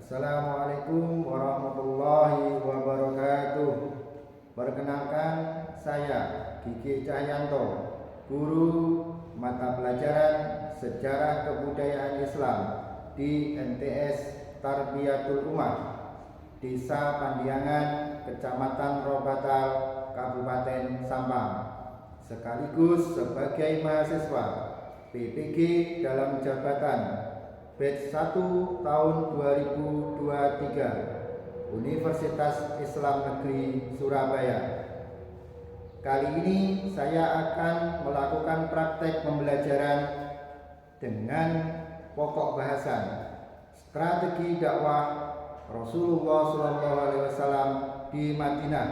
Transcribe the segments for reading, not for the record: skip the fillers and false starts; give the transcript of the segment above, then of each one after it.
Assalamualaikum warahmatullahi wabarakatuh. Perkenalkan, saya Kiki Cahyanto, guru mata pelajaran Sejarah Kebudayaan Islam di MTS Tarbiyatul Ummah, Desa Pandiangan, Kecamatan Robatal, Kabupaten Sampang, sekaligus sebagai mahasiswa PPG dalam jabatan batch 1 tahun 2023 Universitas Islam Negeri Surabaya. Kali ini saya akan melakukan praktek pembelajaran dengan pokok bahasan strategi dakwah Rasulullah SAW di Madinah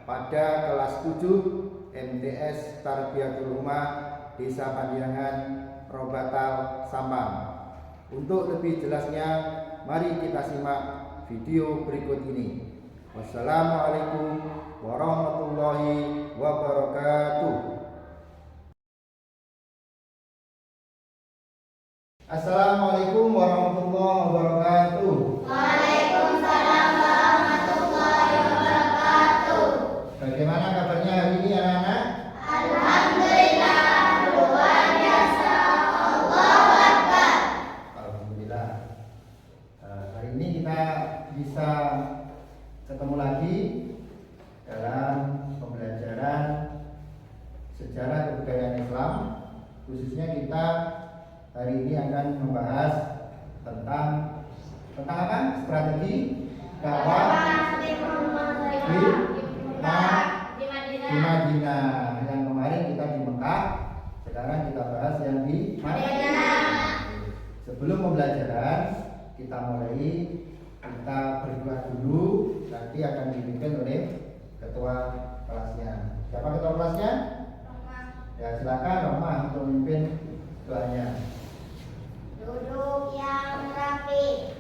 pada kelas 7 MTS Tarbiyatul Ummah Desa Pandiangan, Robatal, Sampang. Untuk lebih jelasnya, mari kita simak video berikut ini. Wassalamualaikum warahmatullahi wabarakatuh. Assalamualaikum warahmatullahi wabarakatuh. Waalaikumsalam warahmatullahi wabarakatuh. Bagaimana kabarnya hari ini anak-anak? Alhamdulillah, luar biasa. Allahu Akbar. Alhamdulillah. Hari ini kita bisa ketemu lagi dalam pembelajaran sejarah kebudayaan Islam. Khususnya kita hari ini akan membahas tentang apa? Strategi dakwah di Madinah. Yang kemarin kita di Mekah, sekarang kita bahas yang di Madinah. Sebelum pembelajaran kita mulai, kita berdoa dulu. Nanti akan dipimpin oleh ketua kelasnya. Siapa ketua kelasnya? Ya, silakan Rahmah untuk memimpin doanya. Duduk yang rapi.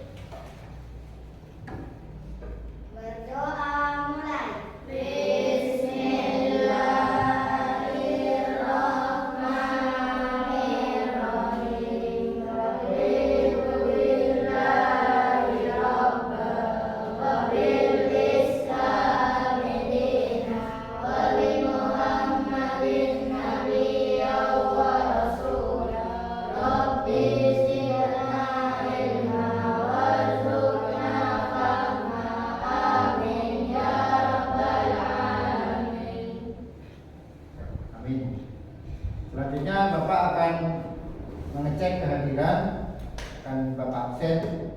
Berdoa mulai. Bismillahirrahmanirrahim. Raditu billahi rabban wa bil islami dinan wa bi Muhammadin nabiyyan wa rasulan. Rabbi zidna ilma warzuqna fahma. Amin ya rabbal alamin. Amin. Selanjutnya Bapak akan mengecek kehadiran dan Bapak absen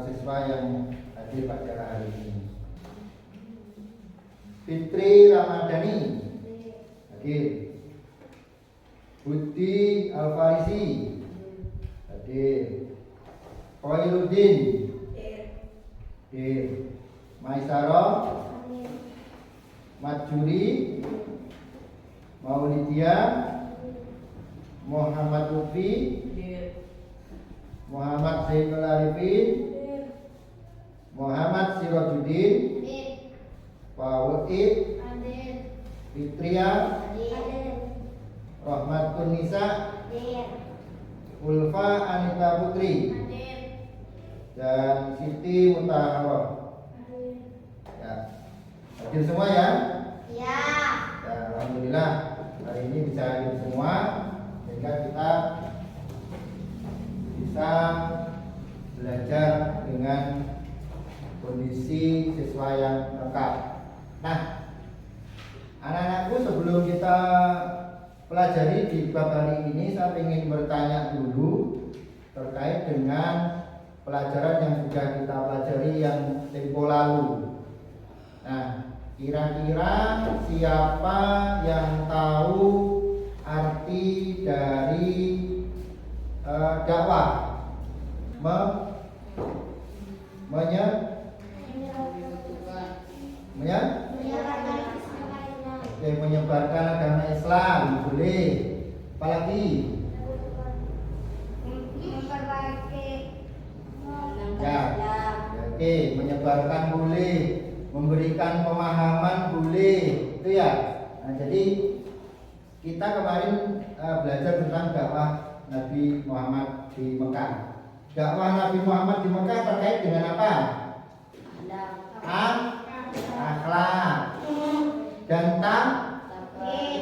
siswa yang hadir pada hari ini. Fitri Ramadhani hadir. Budi Alfarisi hadir. Khairuddin hadir. Maisarah, Majuri, Maulidia, Muhammad Lutfi, Muhammad Zainul Arifin, Muhammad Sirajuddin, Pak Uid, Fitria, Rahmatun Nisa, Ulfa Anita Putri, dan Siti Mutaharah. Ya, hadir semua ya? Ya. Ya, alhamdulillah hari ini bisa hadir semua sehingga kita bisa belajar dengan kondisi siswa yang lengkap. Nah, anak-anakku, sebelum kita pelajari di bab hari ini, saya ingin bertanya dulu terkait dengan pelajaran yang sudah kita pelajari yang tempo lalu. Nah, kira-kira siapa yang tahu arti dari dakwah? Menyebarkan agama Islam, boleh. Apalagi? Ya, oke, menyebarkan boleh, memberikan pemahaman boleh, itu ya. Nah, jadi kita kemarin belajar tentang dakwah Nabi Muhammad di Mekah. dakwah Nabi Muhammad di Mekah terkait dengan apa? Akhlak dan tauhid.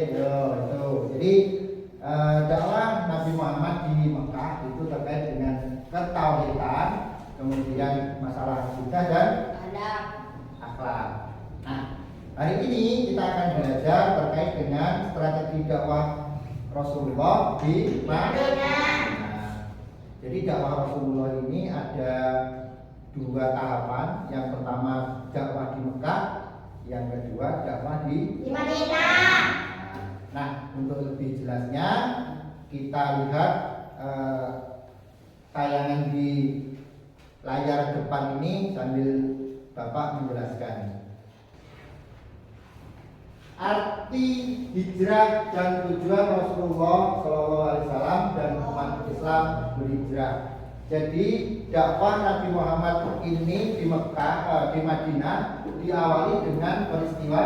Itu. Jadi dakwah Nabi Muhammad di Mekah itu terkait dengan ketauhidan, kemudian masalah akidah dan akhlak. Nah, hari ini kita akan belajar terkait dengan strategi dakwah Rasulullah di Madinah. Nah, jadi dakwah Rasulullah ini ada dua tahapan. Yang pertama dakwah di Mekah, yang kedua dakwah di Madinah. Nah, untuk lebih jelasnya kita lihat tayangan di layar depan ini sambil Bapak menjelaskan. Arti hijrah dan tujuan Rasulullah SAW dan umat Islam berhijrah. Jadi dakwah Nabi Muhammad ini di Mekah, di Madinah diawali dengan peristiwa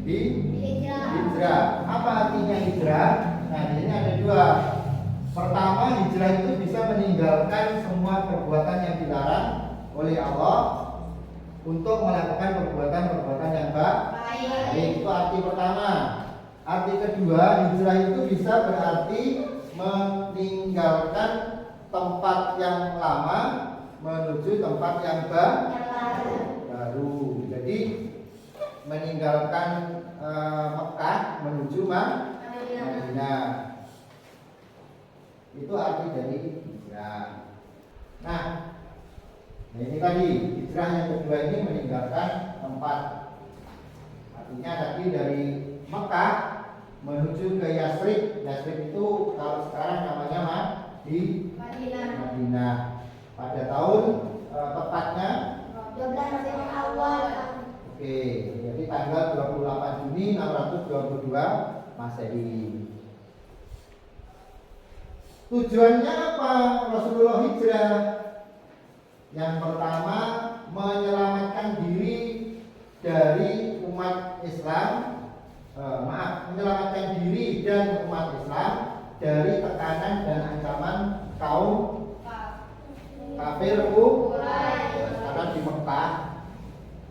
hijrah. Apa artinya hijrah? Nah, di sini ada dua. Pertama, hijrah itu bisa meninggalkan semua perbuatan yang dilarang oleh Allah untuk melakukan perbuatan-perbuatan yang baik. Itu arti pertama. Arti kedua, hijrah itu bisa berarti meninggalkan tempat yang lama menuju tempat yang baru. Jadi meninggalkan Mekah menuju Madinah. Itu arti dari hijrah. Nah, ini tadi hijrah yang kedua ini meninggalkan tempat. Artinya tadi dari Mekah menuju ke Yasrib. Yasrib itu kalau sekarang namanya Madinah. Pada tahun tepatnya 12 Rabiul Awal. Oke, jadi tanggal 28 Juni 622 Masehi. Tujuannya apa Rasulullah hijrah? Yang pertama, menyelamatkan diri dari umat Islam, menyelamatkan diri dan umat Islam dari tekanan dan ancaman kaum kafir karena di Mekah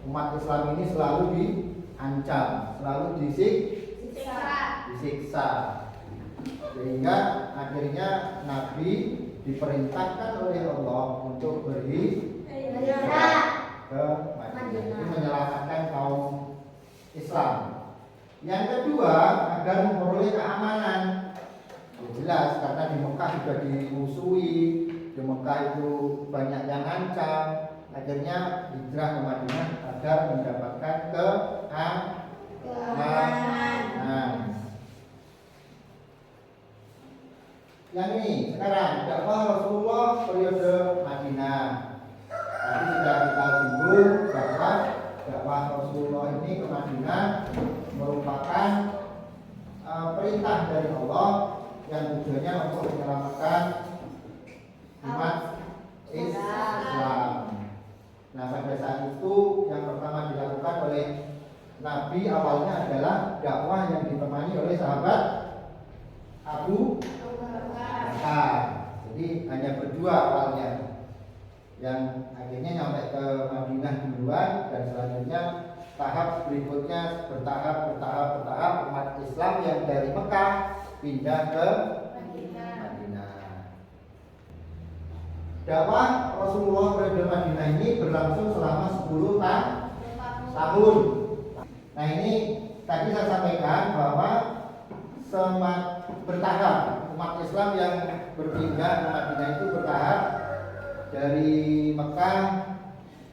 umat Islam ini selalu diancam, selalu disiksa. Sehingga akhirnya Nabi diperintahkan oleh Allah untuk berhijrah ke Madinah, itu menyelamatkan kaum Islam. Yang kedua, agar memperoleh keamanan. Jelas karena di Mekah juga dimusuhi, di Mekah itu banyak yang ancam. Akhirnya hijrah ke Madinah agar mendapatkan keamanan. Yang ini sekarang dakwah Rasulullah periode Madinah. Tadi sudah kita singgung bahwa dakwah Rasulullah ini ke Madinah merupakan perintah dari Allah yang tujuannya untuk menyelamatkan umat Islam. Nah, pada saat itu yang pertama dilakukan oleh Nabi awalnya adalah dakwah yang ditemani oleh sahabat Abu Bakar. Jadi hanya berdua awalnya, yang akhirnya nyampe ke Madinah duluan, dan selanjutnya tahap berikutnya bertahap umat Islam yang dari Mekah pindah ke Madinah. Dakwah Rasulullah periode Madinah ini berlangsung selama 10 tahun. Nah, ini tadi saya sampaikan bahwa bertahap umat Islam yang berpindah ke Madinah itu bertahap. Dari Mekah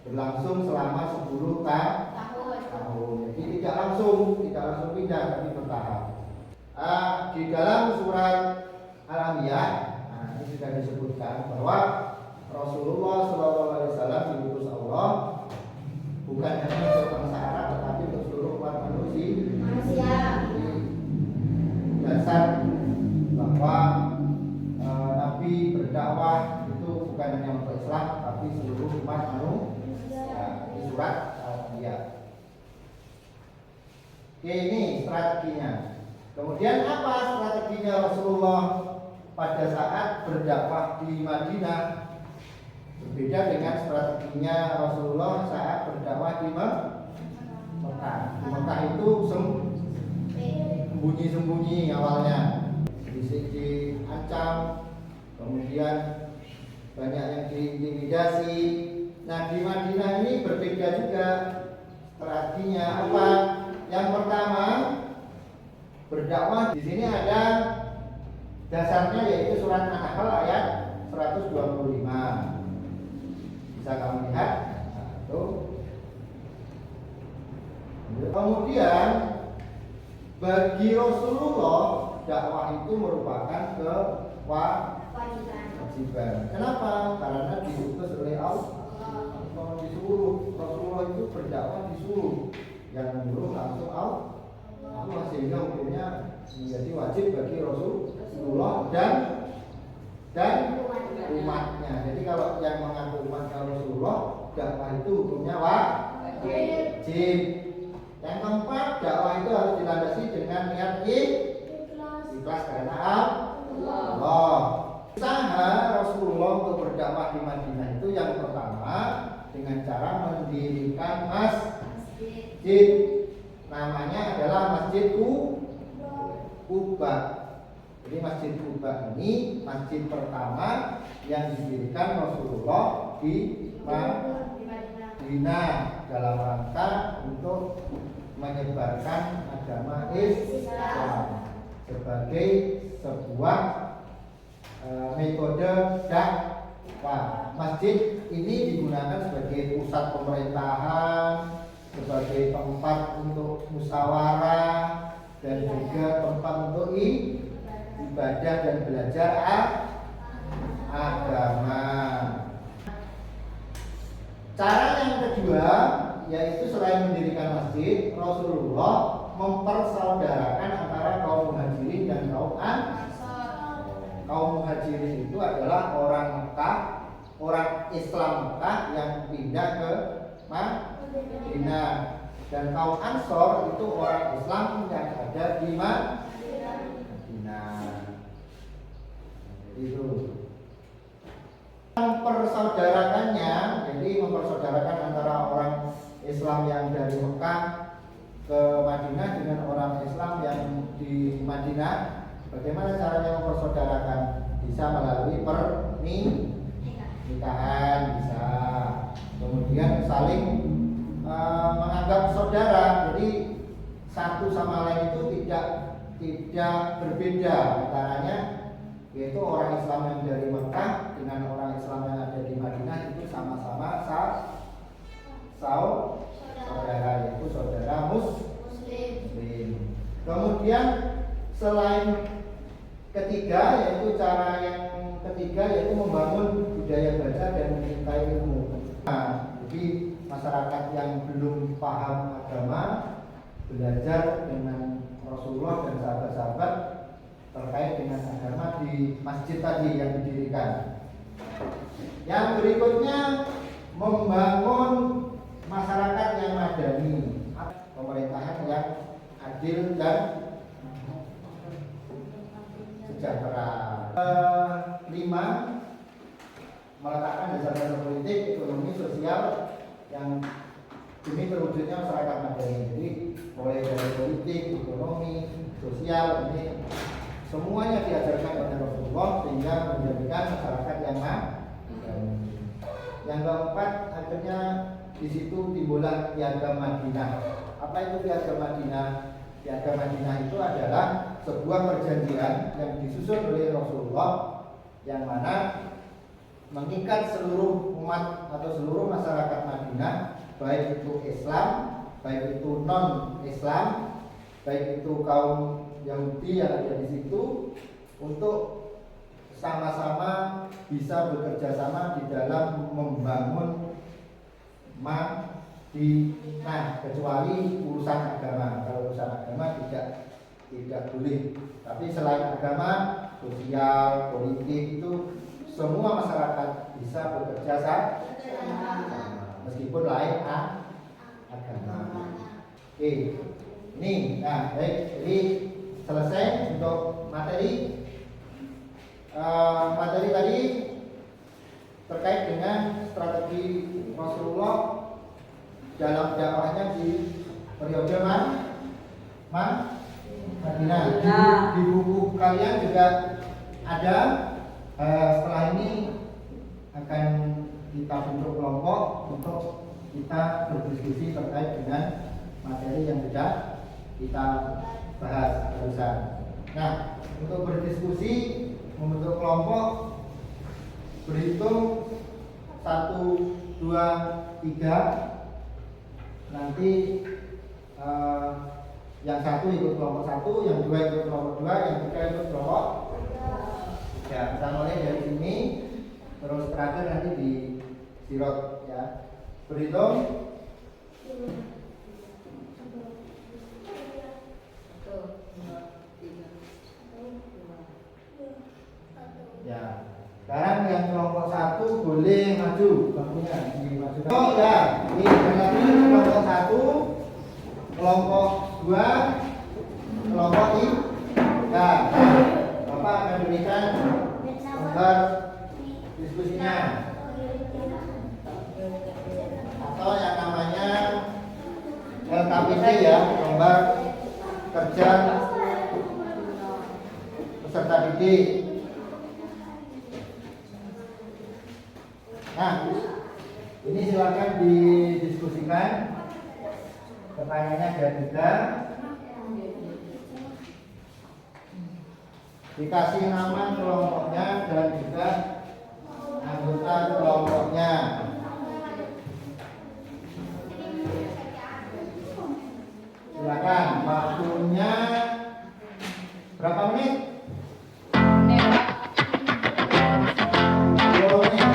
berlangsung selama 10 tahun. Jadi tidak langsung pindah, tapi bertahap. Di dalam surat Al-Anbiya, ini sudah disebutkan bahwa Rasulullah SAW diutus Allah bukan hanya untuk bangsa Arab, tetapi untuk seluruh umat manusia. Dasar bahwa Nabi berdakwah itu bukan hanya untuk Islam, tapi seluruh umat manusia. Di surat Al-Anbiya. Oke, ini strateginya. Kemudian apa strateginya Rasulullah pada saat berdakwah di Madinah berbeda dengan strateginya Rasulullah saat berdakwah di Mekah. Di Mekah itu sembunyi-sembunyi awalnya, diancam, kemudian banyak yang diintimidasi. Nah di Madinah ini berbeda juga strateginya. Apa? Yang pertama, berdakwah di sini ada dasarnya yaitu surat An-Nahl ayat 125. Bisa kamu lihat. Nah, itu. Kemudian bagi Rasulullah dakwah itu merupakan kewajiban. Kenapa? Karena diutus oleh Allah. Disuruh Rasulullah itu berdakwah disuruh, yang menyuruh langsung Allah, sehingga hukumnya menjadi wajib bagi Rasulullah dan umatnya. Jadi kalau yang mengaku umatnya Rasulullah, dakwah itu hukumnya wajib. Yang keempat, dakwah itu harus dilandasi dengan niat ikhlas karena Allah. Usaha Rasulullah untuk berdakwah di Madinah itu yang pertama dengan cara mendirikan masjid. Namanya adalah Masjid Quba. Jadi Masjid Quba ini masjid pertama yang didirikan Rasulullah di Madinah dalam rangka untuk menyebarkan agama Islam sebagai sebuah metode dakwah. Masjid ini digunakan sebagai pusat pemerintahan, sebagai tempat untuk musyawarah, dan juga tempat untuk ibadah dan belajar agama. Cara yang kedua yaitu selain mendirikan masjid, Rasulullah mempersaudarakan antara kaum muhajirin dan kaum ansor. Kaum muhajirin itu adalah orang Mekah, orang Islam Mekah yang pindah ke Madinah, dan kaum ansor itu orang Islam yang ada di Madinah. Jadi itu mempersaudarakannya, jadi mempersaudarakan antara orang Islam yang dari Mekah ke Madinah dengan orang Islam yang di Madinah. Bagaimana caranya mempersaudarakan? Bisa melalui pernikahan, bisa. Kemudian saling menganggap saudara. Jadi satu sama lain itu tidak berbeda antaranya, yaitu orang Islam yang dari Mekah dengan orang Islam yang ada di Madinah itu sama-sama saudara, yaitu saudara Muslim. Kemudian selain ketiga, yaitu cara yang ketiga yaitu membangun budaya baca dan mencintai ilmu. Nah, jadi masyarakat yang belum paham agama belajar dengan Rasulullah dan sahabat-sahabat terkait dengan agama di masjid tadi yang didirikan. Yang berikutnya membangun masyarakat yang madani, pemerintahan yang adil dan sejahtera. 5. Meletakkan dasar-dasar politik, ekonomi, sosial yang demi terwujudnya masyarakat madani. Jadi mulai dari politik, ekonomi, sosial ini semuanya diajarkan oleh Rasulullah sehingga menjadikan masyarakat yang madani. Yang keempat, akhirnya di situ timbullah Piagam Madinah. Apa itu Piagam Madinah? Piagam Madinah itu adalah sebuah perjanjian yang disusun oleh Rasulullah yang mana mengikat seluruh umat atau seluruh masyarakat Madinah, baik itu Islam, baik itu non-Islam, baik itu kaum Yahudi yang ada di situ, untuk sama-sama bisa bekerja sama di dalam membangun Madinah, kecuali urusan agama. Kalau urusan agama tidak boleh. Tapi selain agama, sosial, politik itu semua masyarakat bisa bekerja sama, meskipun lain agama. Oke, ini, nah baik. Jadi selesai untuk materi. materi tadi terkait dengan strategi Rasulullah dalam dakwahnya di periode Madinah. Di buku kalian juga ada. Setelah ini akan kita bentuk kelompok untuk kita berdiskusi terkait dengan materi yang sudah kita bahas barusan. Nah, untuk berdiskusi membentuk kelompok berhitung 1, 2, 3. Nanti yang satu ikut kelompok 1, yang 2 ikut kelompok 2, yang 3 ikut kelompok 3. Kita mulai dari sini, terus terakhir nanti di sirot ya. Berhitung. Ya. Sekarang yang kelompok 1 boleh maju, bangkunya dimaju. Oh ya, ini berarti kelompok 1, kelompok 2, kelompok 3. Bapak akan berikan gambar diskusinya atau yang namanya LKPD ya, gambar kerja peserta didik. Nah, ini silakan didiskusikan. Pertanyaannya ada 3. Dikasih nama kelompoknya dan juga anggota kelompoknya. Silakan, waktunya berapa menit? 10 menit.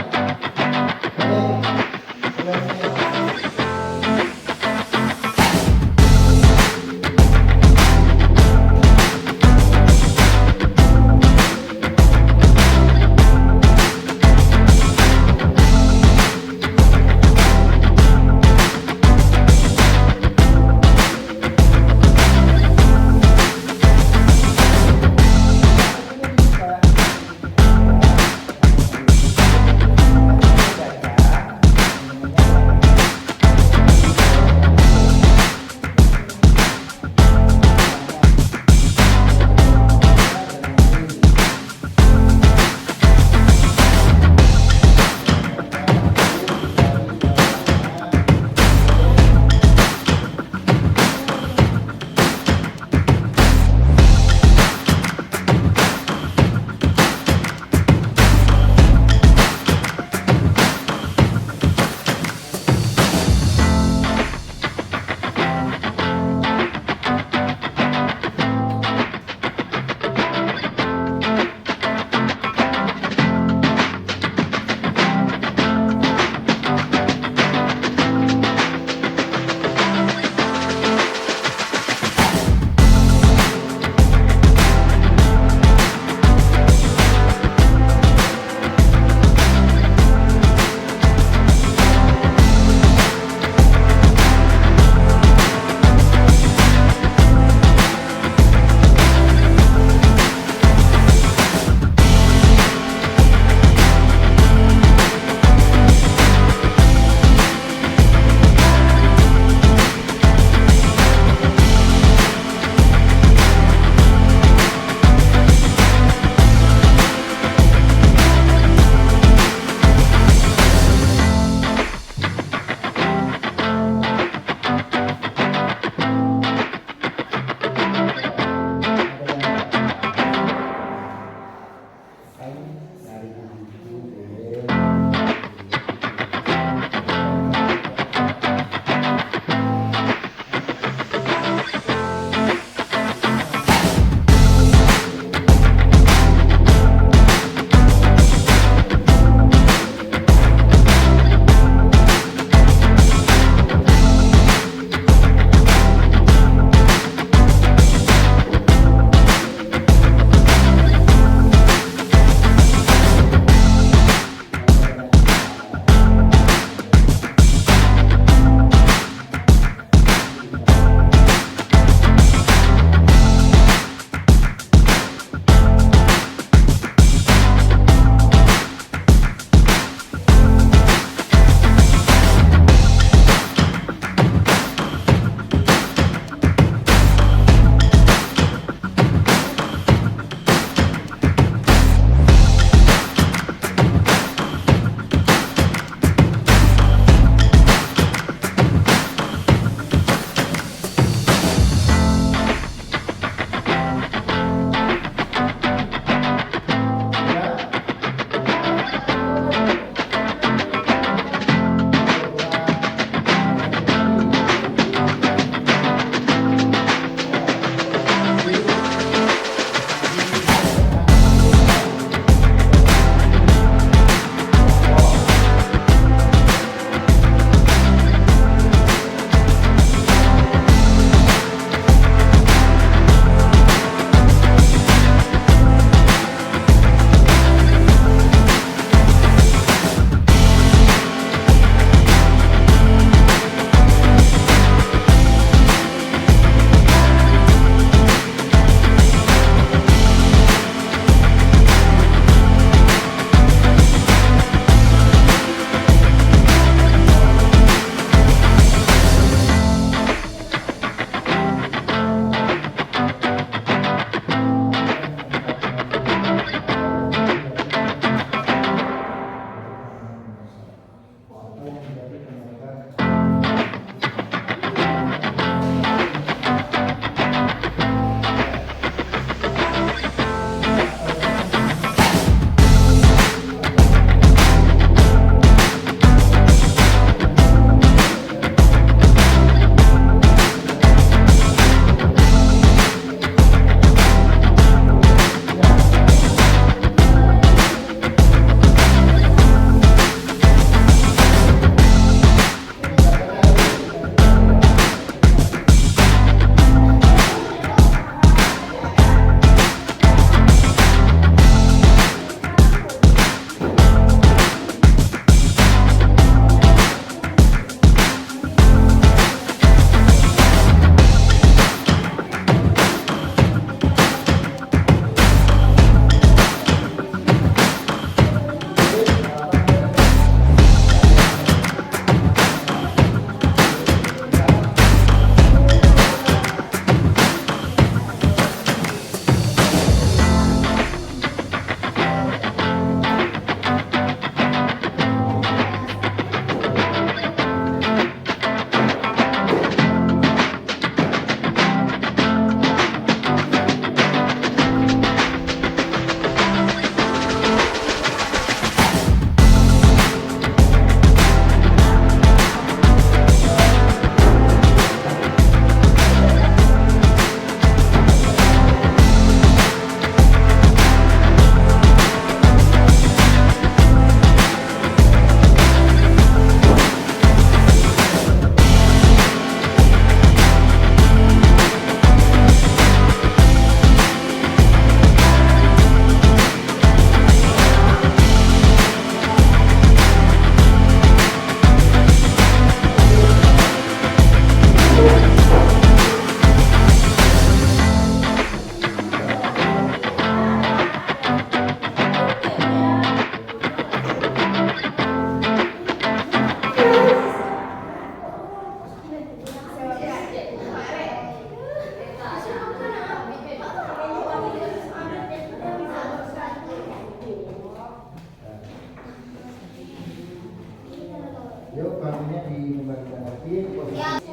Yuk, bangkunya dikembalikan lagi ke posisi.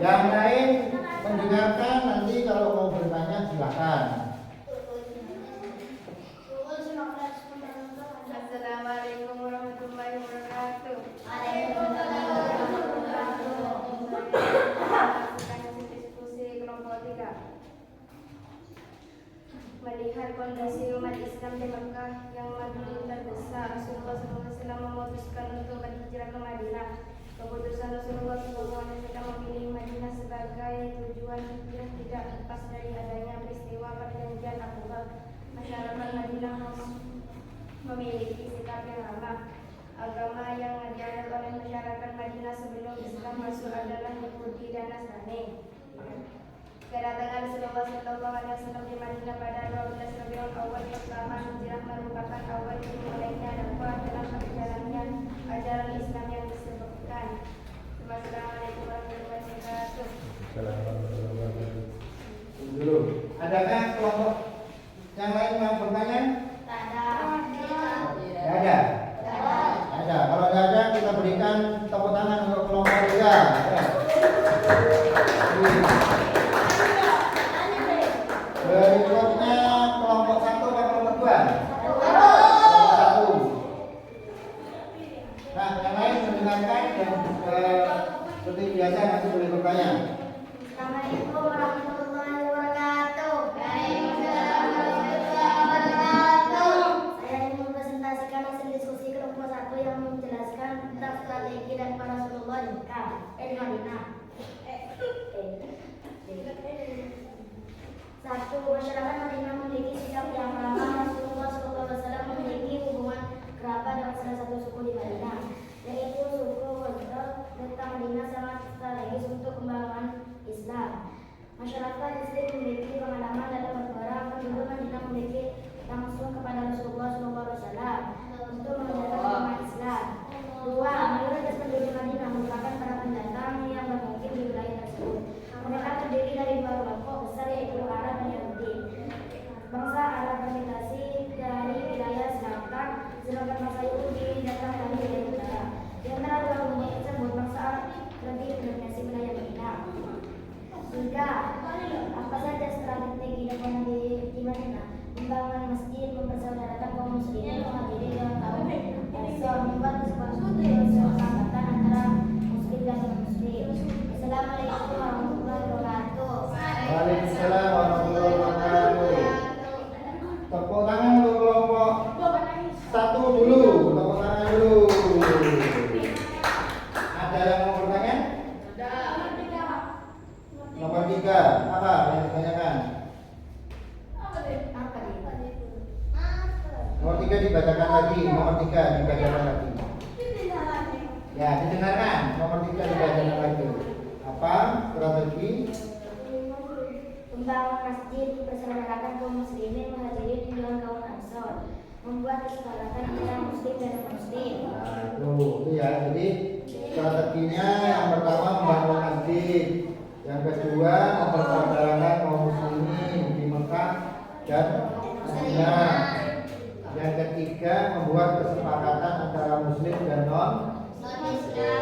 Yang lain mendengarkan, nanti kalau mau bertanya silakan. Assalamualaikum warahmatullahi wabarakatuh. Diskusi kelompok 3. Melihat kondisi umat Islam di Mekah yang makin terdesak, Rasulullah SAW memutuskan untuk berhijrah ke Madinah. Keputusan Rasulullah SAW memilih Madinah sebagai tujuan hijrah tidak lepas dari adanya peristiwa perjanjian Aqabah. Masyarakat Madinah memiliki sikap yang ramah. Agama yang dianut oleh masyarakat Madinah sebelum Islam masuk adalah Yahudi dan Nasrani. Kedatangan Rasulullah SAW di Madinah pada 12 Rabiul Awal pertama hijrah merupakan awal dimulainya dakwah dalam perjalanannya ajaran Islam yang disebutkan. Assalamualaikum warahmatullahi wabarakatuh. Dulu, adakah kelompok yang lain yang bertanya? Tidak ada. Ada. Kalau tidak ada, kita berikan tepuk tangan untuk kelompok 3. Berikutnya kelompok 1 atau kelompok 2? Kelompok 1. Nah, yang lain mendengarkan dan seperti biasa nanti boleh bertanya. Assalamualaikum warahmatullahi wabarakatuh. Waalaikumsalam warahmatullahi wabarakatuh. Saya ingin mempresentasikan hasil diskusi kelompok 1 yang menjelaskan tentang strategi dan para Rasulullah di Mekah, di Madinah. Satu, masyarakat Madinah memiliki sikap yang ramah. Rasulullah SAW memiliki hubungan kerabat dengan salah satu suku di Madinah, yaitu suku Khazraj. Tentang Madinah sangat strategis untuk pembangunan Islam. Masyarakat Muslim memiliki pengalaman dalam berperang. Penduduk Madinah memiliki langsung kepada Rasulullah SAW untuk menegakkan agama Islam. Dua, mayoritas penduduk Madinah merupakan para pendatang yang bermukim di wilayah tersebut. Mereka terdiri dari dua kelompok besar, yaitu Arab dan Yahudi. Bangsa Arab bermigrasi dari wilayah selatan, sedangkan bangsa Yahudi datang dari wilayah utara. Di antara dua kelompok tersebut, bangsa Arab lebih mendominasi wilayah Madinah. Tiga, apa saja strategi dakwah di Madinah? Membangun masjid, mempersaudarakan kaum muslimin, menghadiri dalam kaum Ansor, membuat kesepakatan antara muslim dan non-muslim. Assalamualaikum warahmatullahi wabarakatuh. Waalaikumsalam warahmatullahi wabarakatuh. Tepuk tangan untuk kelompok 1 dulu. Tepuk tangan dulu. Ada yang mau bertanya? Nomor 3, apa yang ditanyakan? Nomor 3 dibacakan lagi. Nomor 3 dibacakan lagi. Ya, didengarkan. Nomor 3 dibacakan lagi. Apa strategi? Membangun masjid, mempersaudarakan kaum muslimin, menghadiri kunjungan kaum Ansor, membuat kesepakatan antara muslim dan non-muslim. Nah, itu ya. Jadi strateginya yang pertama membangun masjid, yang kedua mempersaudarakan kaum muslimin di Mekah dan Madinah, yang ketiga membuat kesepakatan antara muslim dan non-muslim.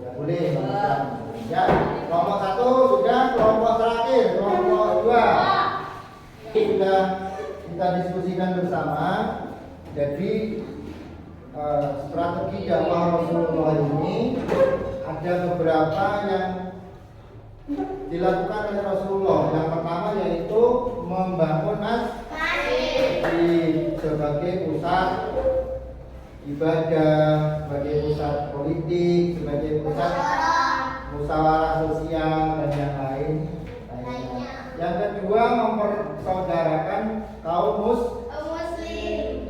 Ya boleh, non-Islam. Ya, kelompok 1 sudah, kelompok terakhir, kelompok 2 sudah kita diskusikan bersama. Jadi strategi dakwah Rasulullah ini ada beberapa yang dilakukan oleh Rasulullah. Yang pertama yaitu membangun masjid sebagai pusat ibadah, sebagai pusat politik, sebagai pusat musyawarah sosial dan yang lain. Yang kedua mempersaudarakan kaum muslim,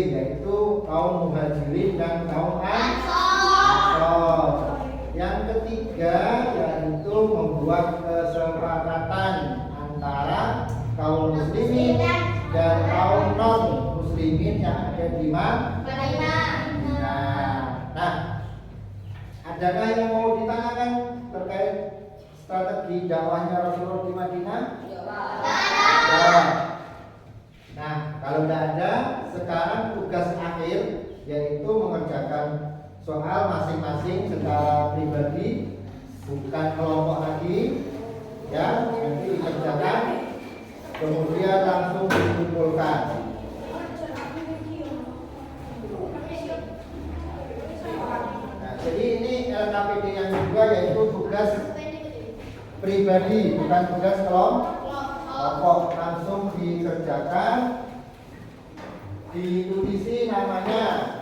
yaitu kaum muhajirin dan kaum ansor. Yang ketiga yaitu membuat kesepakatan antara kaum muslimin dan kaum non muslimin yang ada di Madinah. Nah, adakah yang mau ditanyakan terkait strategi dakwahnya Rasulullah di Madinah? Ya. Nah, kalau tidak ada, sekarang tugas akhir soal masing-masing secara pribadi, bukan kelompok lagi, ya, nanti dikerjakan, kemudian langsung dikumpulkan. Nah, jadi ini LKPD yang kedua yaitu tugas pribadi, bukan tugas kelompok, langsung dikerjakan. Ditutisi namanya.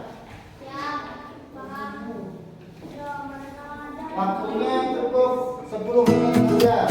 Waktunya cukup 10 menit saja.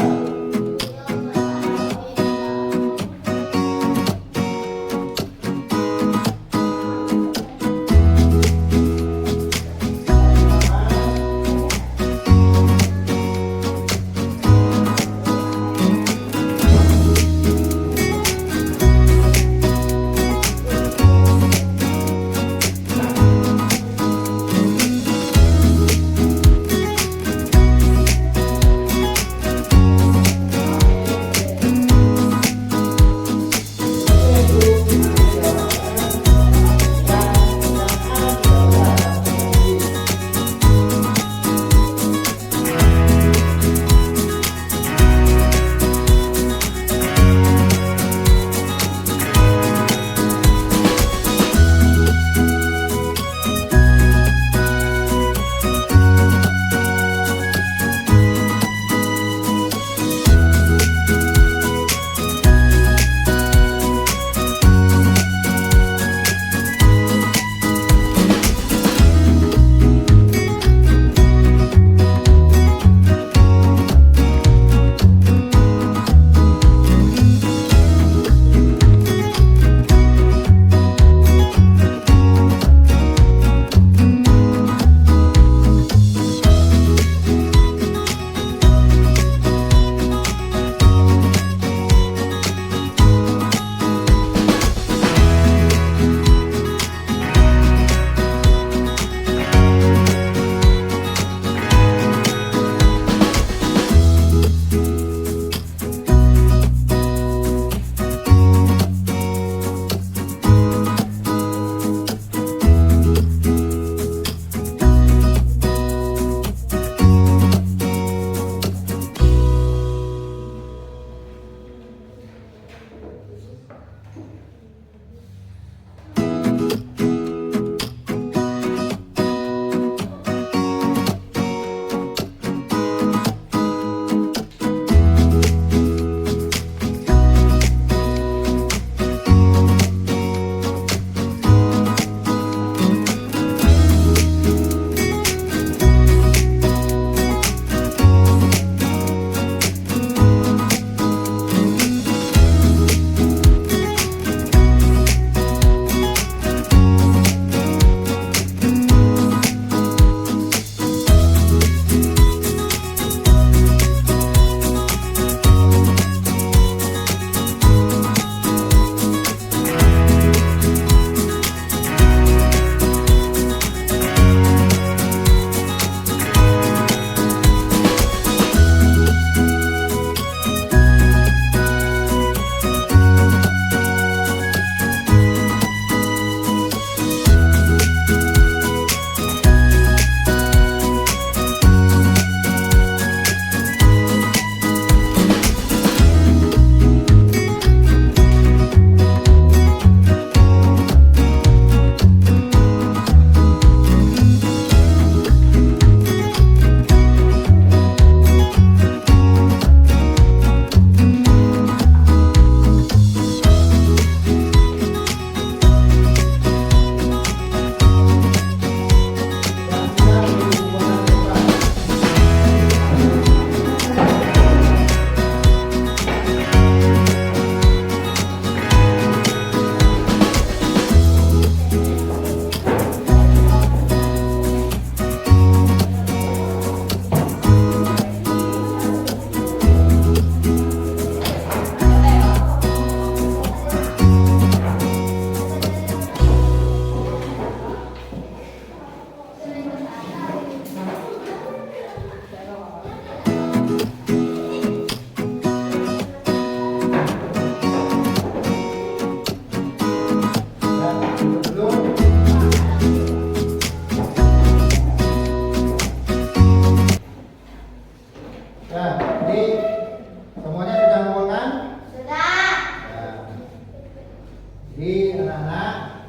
anak-anak,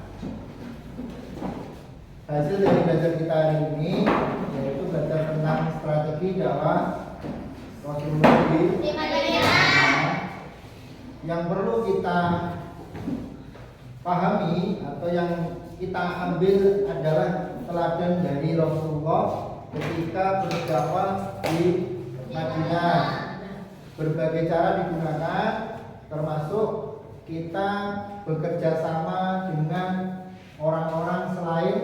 hasil dari belajar kita hari ini yaitu belajar tentang strategi dakwah Rasulullah di Madinah. Yang perlu kita pahami atau yang kita ambil adalah teladan dari Rasulullah ketika berdakwah di Madinah. Berbagai cara digunakan, termasuk kita bekerja sama dengan orang-orang selain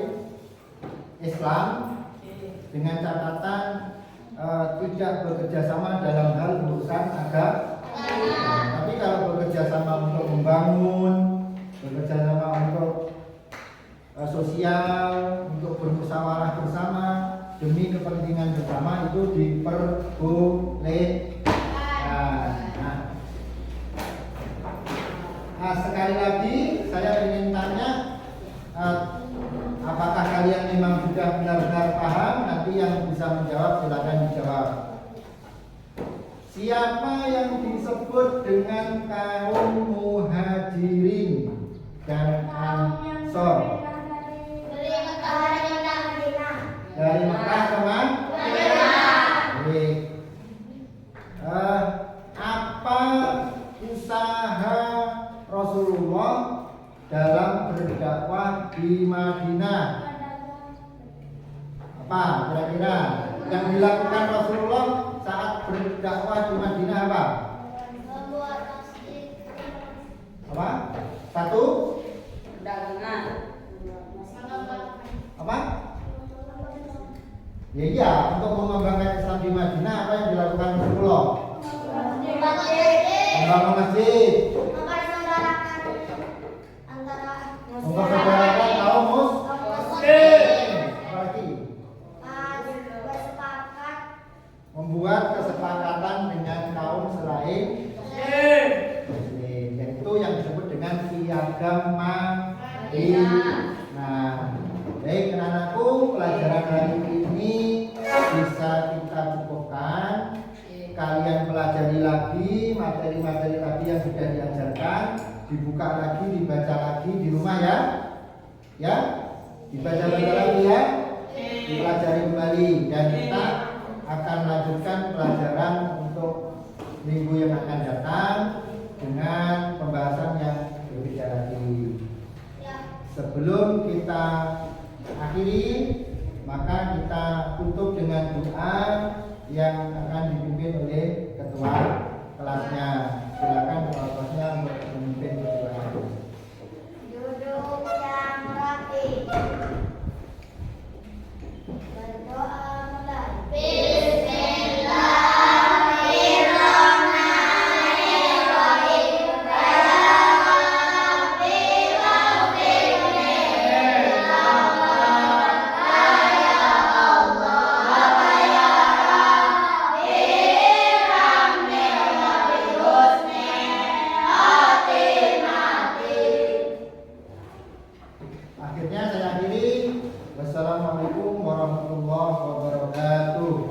Islam dengan catatan tidak bekerja sama dalam hal urusan agama. Tapi kalau bekerja sama untuk membangun, bekerja sama untuk sosial, untuk bermusyawarah bersama demi kepentingan bersama itu diperbolehkan. Sekali lagi saya ingin tanya, apakah kalian memang sudah benar-benar paham? Nanti yang bisa menjawab silakan dijawab. Siapa yang disebut dengan kaum Muhajirin dan Ansor? Dari Mekah ke Madinah. Apa usaha Rasulullah dalam berdakwah di Madinah? Apa kira-kira yang dilakukan Rasulullah saat berdakwah di Madinah apa? Membuat masjid. Apa? Satu? Dagangan. Apa? Ya iya, untuk mengembangkan Islam di Madinah apa yang dilakukan Rasulullah? Membangun masjid. Mempersaudarakan kaum muslim. Apalagi? Membuat kesepakatan dengan kaum selain muslim, yaitu yang disebut dengan piagam Madinah. Nah, baik anak-anakku, pelajaran hari ini bisa kita cukupkan. Kalian pelajari lagi materi-materi tadi yang sudah diajarkan, dibuka lagi, dibaca lagi di rumah ya. Ya, dibaca-baca lagi ya. Dipelajari kembali dan kita akan lanjutkan pelajaran untuk minggu yang akan datang dengan pembahasan yang berbeda lagi. Sebelum kita akhiri, maka kita tutup dengan doa yang akan dipimpin oleh ketua kelasnya. Silakan ketua kelasnya untuk memimpin doa. Duduk yang rapi. Berdoa mulai. Akhirnya saya akhiri. Wassalamualaikum warahmatullahi wabarakatuh.